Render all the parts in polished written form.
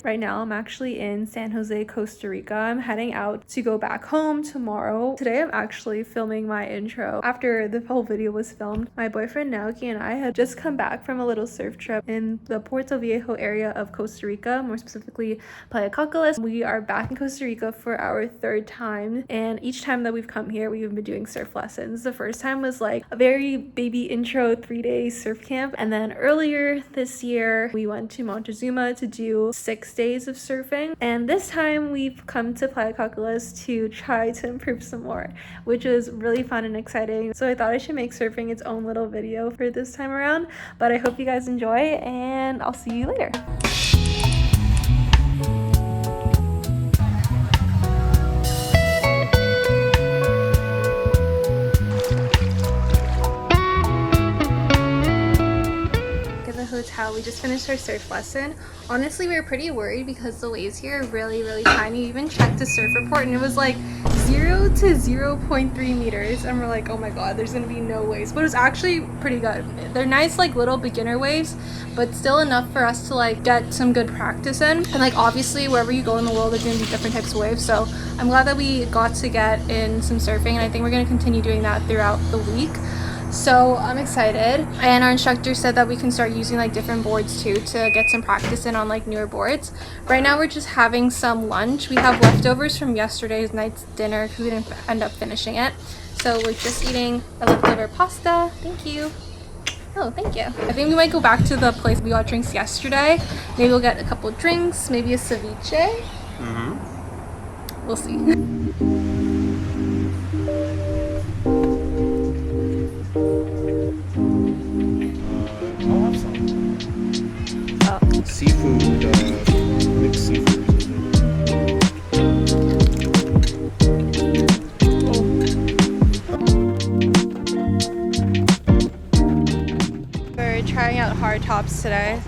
Right now I'm actually in San Jose, Costa Rica. I'm heading out to go back home tomorrow. Today I'm actually filming my intro. After the whole video was filmed, my boyfriend Naoki and I had just come back from a little surf trip in the Puerto Viejo area of Costa Rica, more specifically playa cocles. We are back in Costa Rica for our third time, and each time that we've come here we've been doing surf lessons. The first time was like a very baby intro 3-day surf camp, and then earlier this year we went to Montezuma to do 6 days of surfing, and this time we've come to playa cocles to try to improve some more, which is really fun and exciting. So I thought I should make surfing its own little video for this time around, but I hope you guys enjoy, and I'll see you later. Hotel. We just finished our surf lesson. Honestly, we were pretty worried because the waves here are really tiny. We even checked the surf report and it was like 0 to 0.3 meters, and we're like, oh my god, there's gonna be no waves. But it was actually pretty good. They're nice like little beginner waves, but still enough for us to like get some good practice in. And like obviously wherever you go in the world there's gonna be different types of waves, so I'm glad that we got to get in some surfing, and I think we're gonna continue doing that throughout the week. So I'm excited, and our instructor said that we can start using like different boards too to get some practice in on like newer boards. Right now we're just having some lunch. We have leftovers from yesterday's night's dinner because we didn't end up finishing it, so we're just eating a leftover pasta. Thank you. Oh, thank you. I think we might go back to the place we got drinks yesterday. Maybe we'll get a couple drinks, maybe a ceviche. We'll see. Seafood, mixed seafood. We're trying out hard tops today.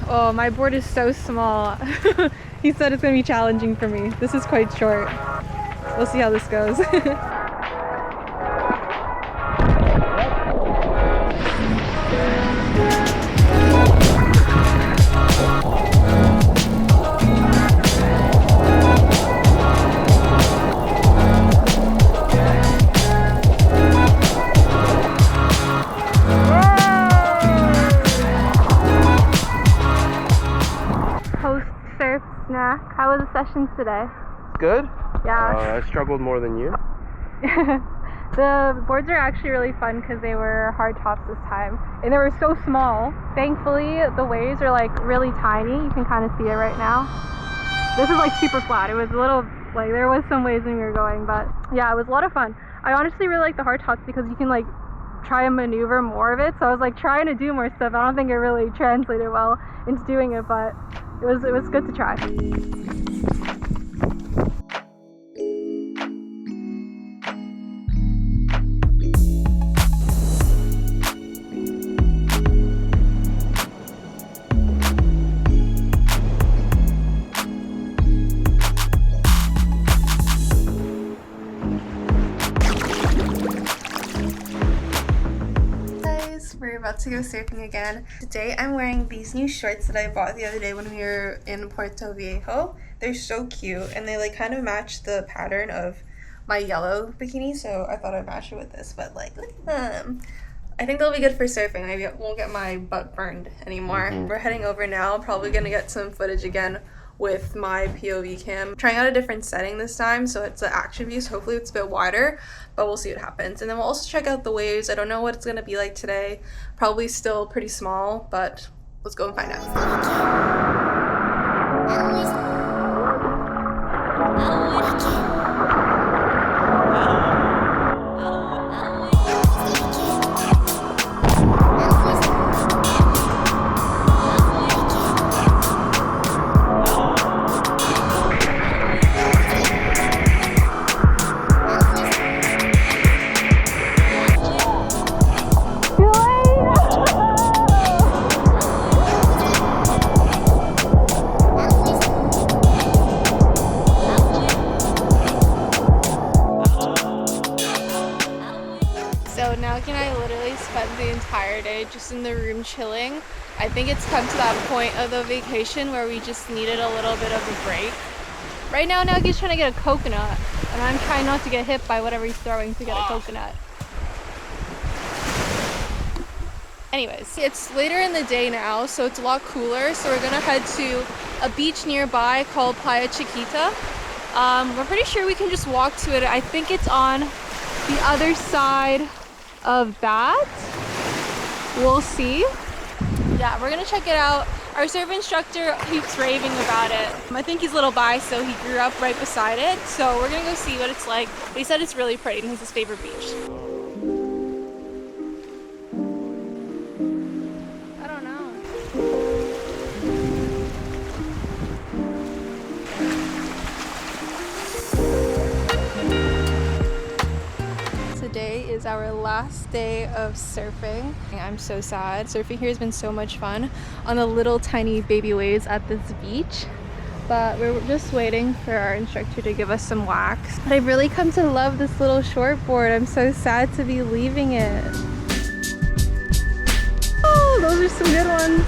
Oh, my board is so small. He said it's gonna be challenging for me. This is quite short. We'll see how this goes. Surf snack. How was the sessions today? Good? Yeah. I struggled more than you. The boards are actually really fun because they were hard tops this time, and they were so small. Thankfully the waves are like really tiny. You can kind of see it right now. This is like super flat. It was a little like there was some waves when we were going, but yeah, it was a lot of fun. I honestly really like the hard tops because you can like try and maneuver more of it, so I was like trying to do more stuff. I don't think it really translated well into doing it, but it was good to try. We're about to go surfing again. Today I'm wearing these new shorts that I bought the other day when we were in Puerto Viejo. They're so cute, and they like kind of match the pattern of my yellow bikini, so I thought I'd match it with this. But like, look at them. I think they'll be good for surfing. Maybe I won't get my butt burned anymore. We're heading over now. Probably gonna get some footage again with my POV cam. Trying out a different setting this time, so it's an action view, so hopefully it's a bit wider, but we'll see what happens. And then we'll also check out the waves. I don't know what it's gonna be like today. Probably still pretty small, but let's go and find out. So Naoki and I literally spent the entire day just in the room chilling, I think it's come to that point of the vacation where we just needed a little bit of a break. Right now, Nagi's trying to get a coconut, and I'm trying not to get hit by whatever he's throwing to get a coconut. Anyways, it's later in the day now, so it's a lot cooler. So we're gonna head to a beach nearby called Playa Chiquita. We're pretty sure we can just walk to it. I think it's on the other side of that. We'll see. Yeah, we're gonna check it out. Our surf instructor keeps raving about it. I think he's a little biased, so he grew up right beside it. So we're gonna go see what it's like. But he said it's really pretty and it's his favorite beach. I don't know. Today is our last day of surfing. I'm so sad. Surfing here has been so much fun on the little tiny baby waves at this beach. But we're just waiting for our instructor to give us some wax. But I've really come to love this little shortboard. I'm so sad to be leaving it. Oh, those are some good ones.